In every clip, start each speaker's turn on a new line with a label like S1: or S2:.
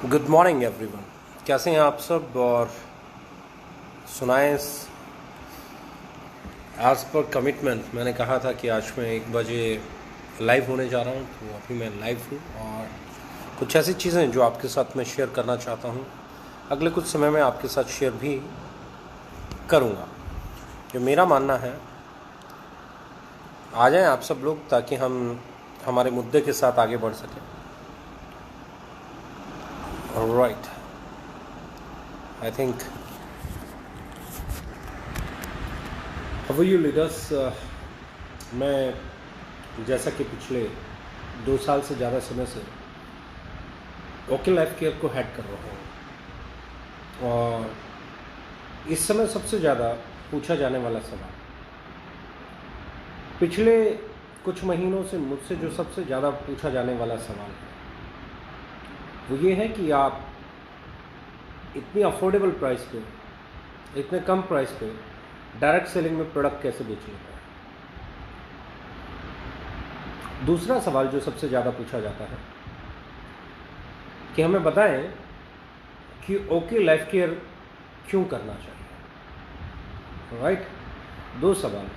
S1: Good morning everyone. कैसे हैं आप सब? और सुनाएं। एज पर कमिटमेंट मैंने कहा था कि आज मैं 1 बजे लाइव होने जा रहा हूं, तो अभी मैं लाइव हूं और कुछ ऐसी चीज़ें जो आपके साथ मैं शेयर करना चाहता हूं, अगले कुछ समय में आपके साथ शेयर भी करूंगा। जो मेरा मानना है, आ जाएं आप सब लोग ताकि हम हमारे मुद्दे के साथ आगे बढ़ सकें। Right, I think how you leaders. मैं जैसा कि पिछले 2 साल से ज़्यादा समय से ओके लाइफ केयर को हेड कर रहा हूँ, और इस समय सबसे ज़्यादा पूछा जाने वाला सवाल, पिछले कुछ महीनों से मुझसे जो सबसे ज़्यादा पूछा जाने वाला सवाल है वो ये है कि आप इतनी अफोर्डेबल प्राइस पे, इतने कम प्राइस पे डायरेक्ट सेलिंग में प्रोडक्ट कैसे बेच लेते हैं। दूसरा सवाल जो सबसे ज़्यादा पूछा जाता है कि हमें बताएं कि ओके लाइफ केयर क्यों करना चाहिए। राइट, 2 सवाल,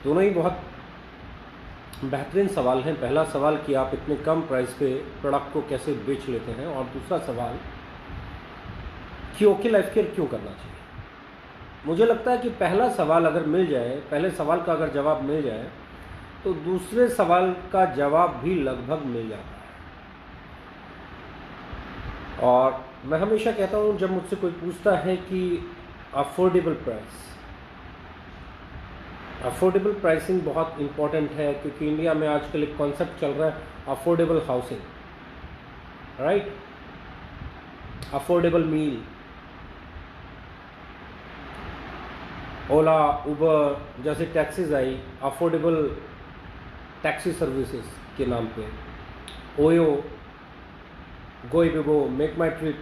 S1: दोनों ही बहुत बेहतरीन सवाल हैं। पहला सवाल कि आप इतने कम प्राइस पे प्रोडक्ट को कैसे बेच लेते हैं, और दूसरा सवाल कि ओके लाइफ केयर क्यों करना चाहिए। मुझे लगता है कि पहला सवाल अगर मिल जाए, पहले सवाल का अगर जवाब मिल जाए, तो दूसरे सवाल का जवाब भी लगभग मिल जाता है। और मैं हमेशा कहता हूँ, जब मुझसे कोई पूछता है कि अफोर्डेबल प्राइसिंग बहुत इम्पॉर्टेंट है, क्योंकि इंडिया में आजकल एक कॉन्सेप्ट चल रहा है अफोर्डेबल हाउसिंग, राइट, अफोर्डेबल मील, ओला उबर जैसे टैक्सीज आई अफोर्डेबल टैक्सी सर्विसेज के नाम पे, ओयो, गोइबिबो, मेक माई ट्रिप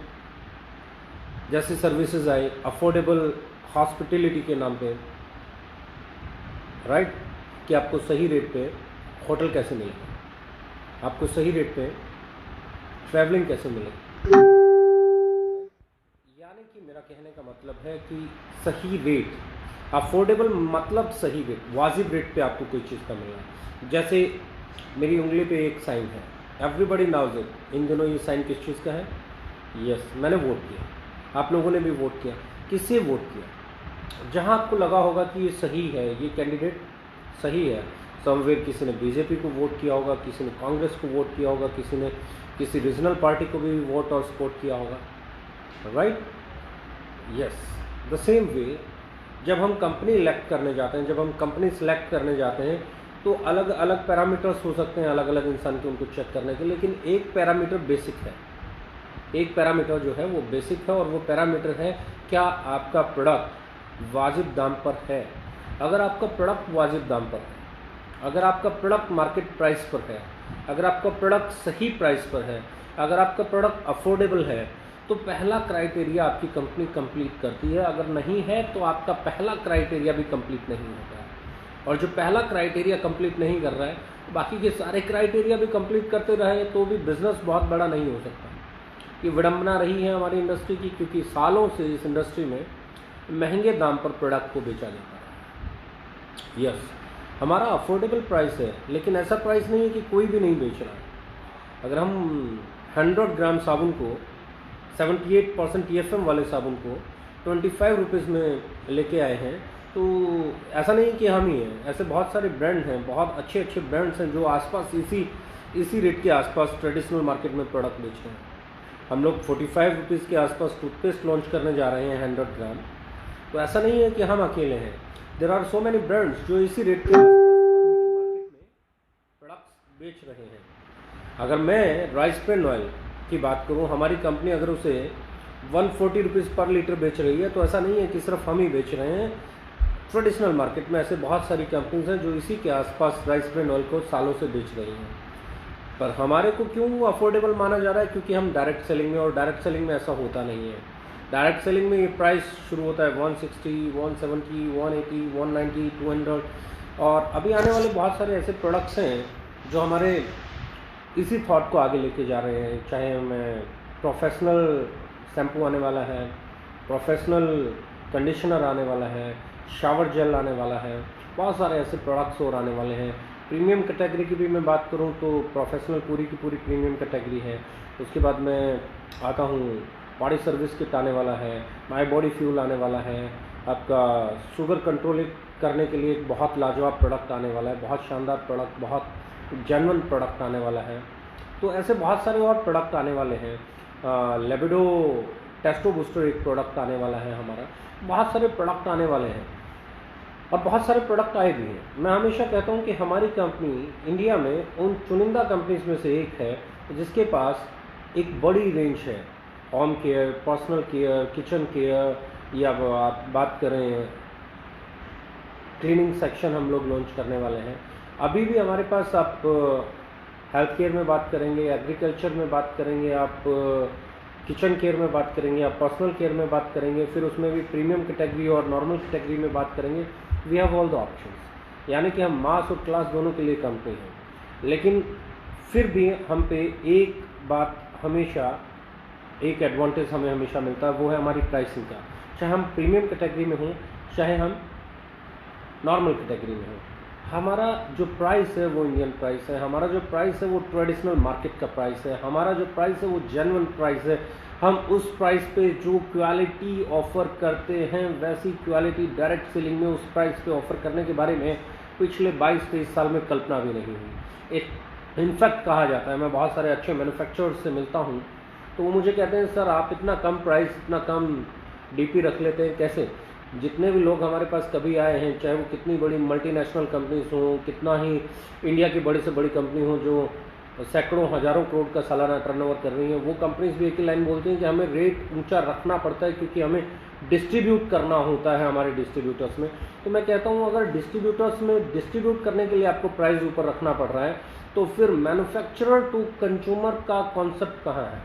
S1: जैसी सर्विसेज आई अफोर्डेबल हॉस्पिटलिटी के नाम पे, राइट, कि आपको सही रेट पे होटल कैसे मिलेगा, आपको सही रेट पे ट्रैवलिंग कैसे मिलेगी। यानी कि मेरा कहने का मतलब है कि सही रेट, अफोर्डेबल मतलब सही रेट, वाजिब रेट पे आपको कोई चीज़ का मिलना। जैसे मेरी उंगली पे एक साइन है, एवरीबडी नोज इट। इन दिनों ये साइन किस चीज़ का है? यस, मैंने वोट किया, आप लोगों ने भी वोट किया। किससे वोट किया? जहां आपको लगा होगा कि ये सही है, ये कैंडिडेट सही है, समवेयर किसी ने बीजेपी को वोट किया होगा, किसी ने कांग्रेस को वोट किया होगा, किसी ने किसी रीजनल पार्टी को भी वोट और सपोर्ट किया होगा, right. Yes, the same way जब हम कंपनी इलेक्ट करने जाते हैं, जब हम कंपनी सेलेक्ट करने जाते हैं, तो अलग अलग पैरामीटर्स हो सकते हैं अलग अलग इंसान के, उनको चेक करने के, लेकिन एक पैरामीटर बेसिक है। एक पैरामीटर जो है वो बेसिक है, और वो पैरामीटर है क्या आपका प्रोडक्ट वाजिब दाम पर है। अगर आपका प्रोडक्ट वाजिब दाम पर है, अगर आपका प्रोडक्ट मार्केट प्राइस पर है, अगर आपका प्रोडक्ट सही प्राइस पर है, अगर आपका प्रोडक्ट अफोर्डेबल है, तो पहला क्राइटेरिया आपकी कंपनी कंप्लीट करती है। अगर नहीं है तो आपका पहला क्राइटेरिया भी कंप्लीट नहीं होता है। और जो पहला क्राइटेरिया कंप्लीट नहीं कर रहा है, बाकी के सारे क्राइटेरिया भी कंप्लीट करते रहे तो भी बिजनेस बहुत बड़ा नहीं हो सकता। ये विडंबना रही है हमारी इंडस्ट्री की, क्योंकि सालों से इस इंडस्ट्री में महंगे दाम पर प्रोडक्ट को बेचा जाता है। यस, हमारा अफोर्डेबल प्राइस है, लेकिन ऐसा प्राइस नहीं है कि कोई भी नहीं बेच रहा है। अगर हम 100 ग्राम साबुन को, 78% TFM वाले साबुन को 25 रुपीज़ में लेके आए हैं, तो ऐसा नहीं कि हम ही हैं, ऐसे बहुत सारे ब्रांड हैं, बहुत अच्छे अच्छे ब्रांड्स हैं जो आसपास इसी रेट के आसपास ट्रेडिशनल मार्केट में प्रोडक्ट बेच रहे हैं। हम लोग 45 रुपीज़ के आसपास टूथपेस्ट लॉन्च करने जा रहे हैं 100 ग्राम, तो ऐसा नहीं है कि हम अकेले हैं। There are so many brands जो इसी रेट के आसपास मार्केट में प्रोडक्ट्स बेच रहे हैं। अगर मैं राइस ब्रांड ऑयल की बात करूं, हमारी कंपनी अगर उसे 140 रुपीज़ पर लीटर बेच रही है, तो ऐसा नहीं है कि सिर्फ हम ही बेच रहे हैं। ट्रेडिशनल मार्केट में ऐसे बहुत सारी कंपनीज हैं जो इसी के आसपास राइस ब्रांड ऑयल को सालों से बेच रही हैं। पर हमारे को क्यों अफोर्डेबल माना जा रहा है? क्योंकि हम डायरेक्ट सेलिंग में, और डायरेक्ट सेलिंग में ऐसा होता नहीं है। डायरेक्ट सेलिंग में ये प्राइस शुरू होता है 160, 170, 180, 190, 200, और अभी आने वाले बहुत सारे ऐसे प्रोडक्ट्स हैं जो हमारे इसी थॉट को आगे लेके जा रहे हैं। चाहे मैं प्रोफेशनल शैम्पू आने वाला है, प्रोफेशनल कंडीशनर आने वाला है, शावर जेल आने वाला है, बहुत सारे ऐसे प्रोडक्ट्स और आने वाले हैं। प्रीमियम कैटेगरी की भी मैं बात करूं तो प्रोफेशनल पूरी की पूरी प्रीमियम कैटेगरी है। उसके बाद मैं आता हूं, बॉडी सर्विस किट आने वाला है, माई बॉडी फ्यूल आने वाला है, आपका शुगर कंट्रोल करने के लिए एक बहुत लाजवाब प्रोडक्ट आने वाला है, बहुत शानदार प्रोडक्ट, बहुत जेन्युइन प्रोडक्ट आने वाला है। तो ऐसे बहुत सारे और प्रोडक्ट आने वाले हैं। लेबिडो टेस्टो बूस्टर एक प्रोडक्ट आने वाला है हमारा, बहुत सारे प्रोडक्ट आने वाले हैं और बहुत सारे प्रोडक्ट आए भी हैं। मैं हमेशा कहता हूं कि हमारी कंपनी इंडिया में उन चुनिंदा कंपनीज में से एक है जिसके पास एक बड़ी रेंज है, home care, personal care, kitchen care, या आप बात करें क्लीनिंग सेक्शन हम लोग लॉन्च करने वाले हैं। अभी भी हमारे पास आप हेल्थ केयर में बात करेंगे, एग्रीकल्चर में बात करेंगे, आप किचन केयर में बात करेंगे, आप पर्सनल केयर में बात करेंगे, फिर उसमें भी प्रीमियम कैटेगरी और नॉर्मल कैटेगरी में बात करेंगे। We have all the options, यानी कि हम मास और क्लास दोनों के लिए कंपनी हैं। लेकिन फिर भी हम पे एक बात हमेशा, एक एडवांटेज हमें हमेशा मिलता है, वो है हमारी प्राइसिंग का। चाहे हम प्रीमियम कैटेगरी में हों, चाहे हम नॉर्मल कैटेगरी में हों, हमारा जो प्राइस है वो इंडियन प्राइस है, हमारा जो प्राइस है वो ट्रेडिशनल मार्केट का प्राइस है, हमारा जो प्राइस है वो जेन्युइन प्राइस है। हम उस प्राइस पे जो क्वालिटी ऑफ़र करते हैं वैसी क्वालिटी डायरेक्ट सेलिंग में उस प्राइस पे ऑफ़र करने के बारे में पिछले 22-23 साल में कल्पना भी नहीं हुई। एक इनफैक्ट कहा जाता है, मैं बहुत सारे अच्छे मैन्युफैक्चरर्स से मिलता हूँ तो वो मुझे कहते हैं सर आप इतना कम प्राइस, इतना कम डीपी रख लेते हैं कैसे? जितने भी लोग हमारे पास कभी आए हैं, चाहे वो कितनी बड़ी मल्टीनेशनल कंपनीज हों, कितना ही इंडिया की बड़ी से बड़ी कंपनी हो जो सैकड़ों हज़ारों करोड़ का सालाना टर्नओवर कर रही हैं, वो कंपनीज भी एक ही लाइन बोलती हैं कि हमें रेट ऊंचा रखना पड़ता है क्योंकि हमें डिस्ट्रीब्यूट करना होता है हमारे डिस्ट्रीब्यूटर्स में। तो मैं कहता हूँ अगर डिस्ट्रीब्यूटर्स में डिस्ट्रीब्यूट करने के लिए आपको प्राइस ऊपर रखना पड़ रहा है तो फिर मैन्युफैक्चरर टू कंज्यूमर का कॉन्सेप्ट कहाँ है?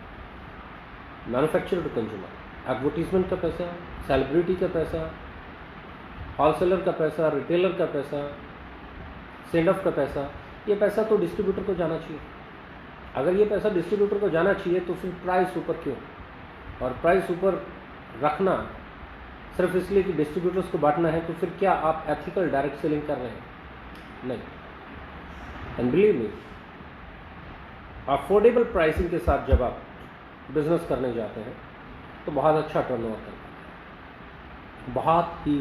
S1: मैन्युफैक्चरर टू कंज्यूमर, एडवर्टीजमेंट का पैसा, सेलिब्रिटी का पैसा, होलसेलर का पैसा, रिटेलर का पैसा, सेंड ऑफ का पैसा, ये पैसा तो डिस्ट्रीब्यूटर को जाना चाहिए। अगर ये पैसा डिस्ट्रीब्यूटर को जाना चाहिए तो फिर प्राइस ऊपर क्यों? और प्राइस ऊपर रखना सिर्फ इसलिए कि डिस्ट्रीब्यूटर्स को बांटना है, तो फिर क्या आप एथिकल डायरेक्ट सेलिंग कर रहे हैं? नहीं। And believe me, affordable pricing के साथ जब आप बिजनेस करने जाते हैं तो बहुत अच्छा टर्नओवर कर पाते हैं, बहुत ही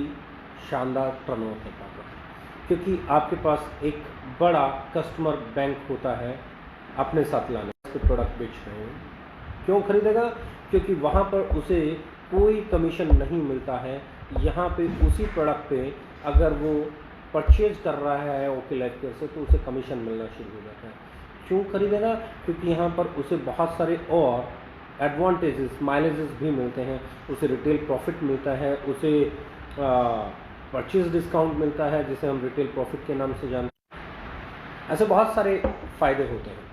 S1: शानदार टर्नओवर कर पाते हैं, क्योंकि आपके पास एक बड़ा कस्टमर बैंक होता है अपने साथ लाने के प्रोडक्ट बेच रहे हैं। क्यों खरीदेगा? क्योंकि वहाँ पर उसे कोई कमीशन नहीं मिलता है। यहाँ पे उसी प्रोडक्ट पे अगर वो परचेज कर रहा है ओके लाइफ केयर से तो उसे कमीशन मिलना शुरू हो जाता है। क्यों खरीदेगा? क्योंकि यहाँ पर उसे बहुत सारे और एडवांटेजेस, माइलेजेस भी मिलते हैं, उसे रिटेल प्रॉफिट मिलता है, उसे परचेज डिस्काउंट मिलता है जिसे हम रिटेल प्रॉफिट के नाम से जानते हैं। ऐसे बहुत सारे फ़ायदे होते हैं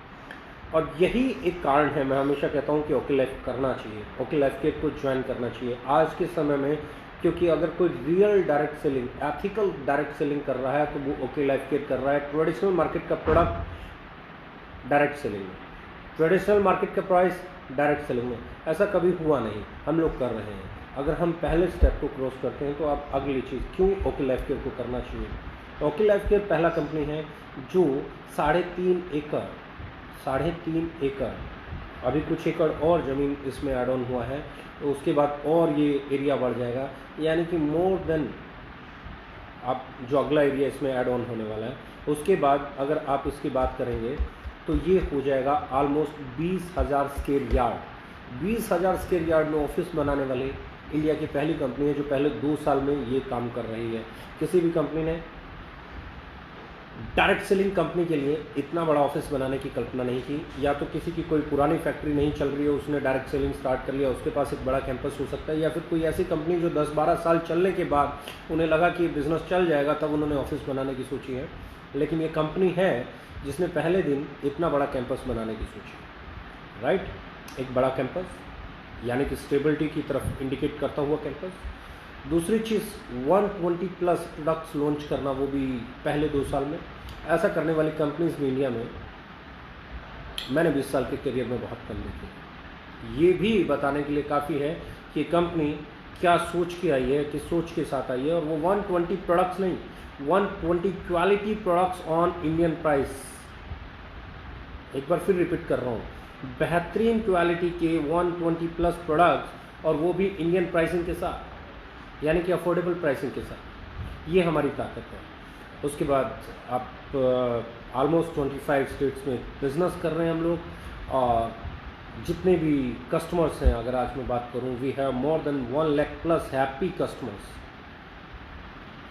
S1: और यही एक कारण है, मैं हमेशा कहता हूँ कि ओके लाइफ करना चाहिए, ओके लाइफ केयर को ज्वाइन करना चाहिए आज के समय में। क्योंकि अगर कोई real direct selling, ethical direct selling कर रहा है तो वो ओके लाइफ केयर कर रहा है। ट्रेडिशनल मार्केट का प्रोडक्ट डायरेक्ट सेलिंग में, ट्रेडिशनल मार्केट का प्राइस डायरेक्ट सेलिंग में, ऐसा कभी हुआ नहीं, हम लोग कर रहे हैं। अगर हम पहले स्टेप को क्रॉस करते हैं तो आप अगली चीज़ क्यों ओके लाइफ केयर को करना चाहिए। ओके लाइफ केयर पहला कंपनी है जो 3.5 एकड़, अभी कुछ एकड़ और ज़मीन इसमें ऐड ऑन हुआ है तो उसके बाद और ये एरिया बढ़ जाएगा, यानी कि मोर देन आप जो अगला एरिया इसमें ऐड ऑन होने वाला है उसके बाद अगर आप इसकी बात करेंगे तो ये हो जाएगा almost 20,000 square yard. 20,000 square yard में ऑफिस बनाने वाली इंडिया की पहली कंपनी है जो पहले 2 साल में ये काम कर रही है। किसी भी कंपनी ने डायरेक्ट सेलिंग कंपनी के लिए इतना बड़ा ऑफिस बनाने की कल्पना नहीं की। या तो किसी की कोई पुरानी फैक्ट्री नहीं चल रही है, उसने डायरेक्ट सेलिंग स्टार्ट कर लिया, उसके पास एक बड़ा कैंपस हो सकता है, या फिर कोई ऐसी कंपनी जो 10-12 साल चलने के बाद उन्हें लगा कि बिज़नेस चल जाएगा तब उन्होंने ऑफिस बनाने की सोची है। लेकिन ये कंपनी है जिसने पहले दिन इतना बड़ा कैंपस बनाने की सोची, राइट? एक बड़ा कैंपस यानी कि स्टेबिलिटी की तरफ इंडिकेट करता हुआ कैंपस। दूसरी चीज़ 120 प्लस प्रोडक्ट्स लॉन्च करना, वो भी पहले 2 साल में। ऐसा करने वाली कंपनीज भी इंडिया में मैंने 20 साल के करियर में बहुत कम देखी है। ये भी बताने के लिए काफ़ी है कि कंपनी क्या सोच के आई है, किस सोच के साथ आई है। और वो 120 प्रोडक्ट्स नहीं, 120 quality products on Indian price. एक बार फिर रिपीट कर रहा हूँ, बेहतरीन क्वालिटी के 120 प्लस प्रोडक्ट्स, और वो भी इंडियन प्राइसिंग के साथ, यानी कि अफोर्डेबल प्राइसिंग के साथ। ये हमारी ताकत है। उसके बाद आप ऑलमोस्ट 25 स्टेट्स में बिजनेस कर रहे हैं हम लोग, और जितने भी कस्टमर्स हैं, अगर आज मैं बात करूं, we have more than 1 lakh plus happy customers,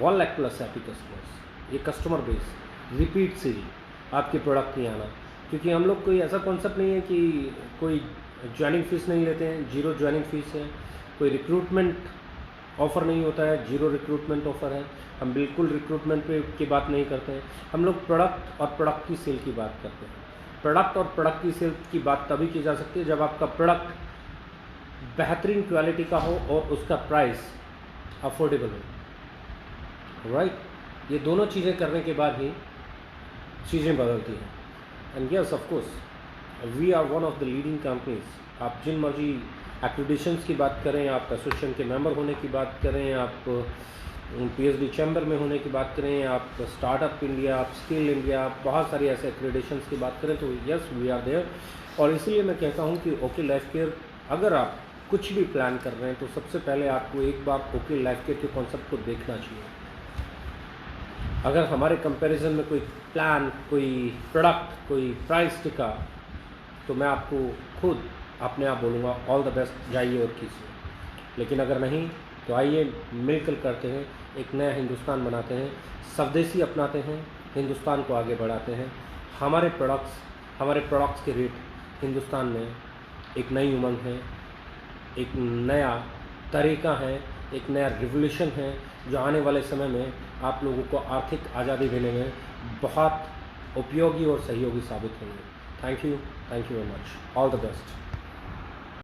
S1: 1 lakh plus happy customers. ये कस्टमर बेस रिपीट से ही आपके प्रोडक्ट नहीं आना, क्योंकि हम लोग कोई ऐसा कॉन्सेप्ट नहीं है कि कोई ज्वाइनिंग फ़ीस नहीं लेते हैं, जीरो ज्वाइनिंग फ़ीस है। कोई रिक्रूटमेंट ऑफ़र नहीं होता है, जीरो रिक्रूटमेंट ऑफ़र है। हम बिल्कुल रिक्रूटमेंट पे की बात नहीं करते हैं। हम लोग प्रोडक्ट और प्रोडक्ट की सेल की बात करते हैं। प्रोडक्ट और प्रोडक्ट की सेल की बात तभी की जा सकती है जब आपका प्रोडक्ट बेहतरीन क्वालिटी का हो और उसका प्राइस अफोर्डेबल हो, राइट। ये दोनों चीज़ें करने के बाद ही चीज़ें बदलती हैं। And yes, of course we are one of the leading companies. आप जिन मर्जी एक्रेडिटेशंस की बात करें, आप एसोसिएशन के मेंबर होने की बात करें, आप PhD चैम्बर में होने की बात करें, आप स्टार्टअप इंडिया, आप स्किल इंडिया, बहुत सारी ऐसे एक्रेडिटेशंस की बात करें, तो यस वी आर देयर। और इसीलिए मैं कहता हूँ कि ओके लाइफ केयर, अगर आप कुछ भी प्लान कर रहे हैं तो सबसे पहले आपको एक बार ओके लाइफ केयर के कॉन्सेप्ट को देखना चाहिए। अगर हमारे कंपैरिजन में कोई प्लान, कोई प्रोडक्ट, कोई प्राइस टिका, तो मैं आपको खुद अपने आप बोलूँगा ऑल द बेस्ट, जाइए और कीजिए। लेकिन अगर नहीं तो आइए मिलकर करते हैं, एक नया हिंदुस्तान बनाते हैं, स्वदेशी अपनाते हैं, हिंदुस्तान को आगे बढ़ाते हैं। हमारे प्रोडक्ट्स के रेट हिंदुस्तान में एक नई उमंग है, एक नया तरीका है, एक नया रिवोल्यूशन है, जो आने वाले समय में आप लोगों को आर्थिक आज़ादी देने में बहुत उपयोगी और सहयोगी साबित होंगे। Thank you very much, all the best.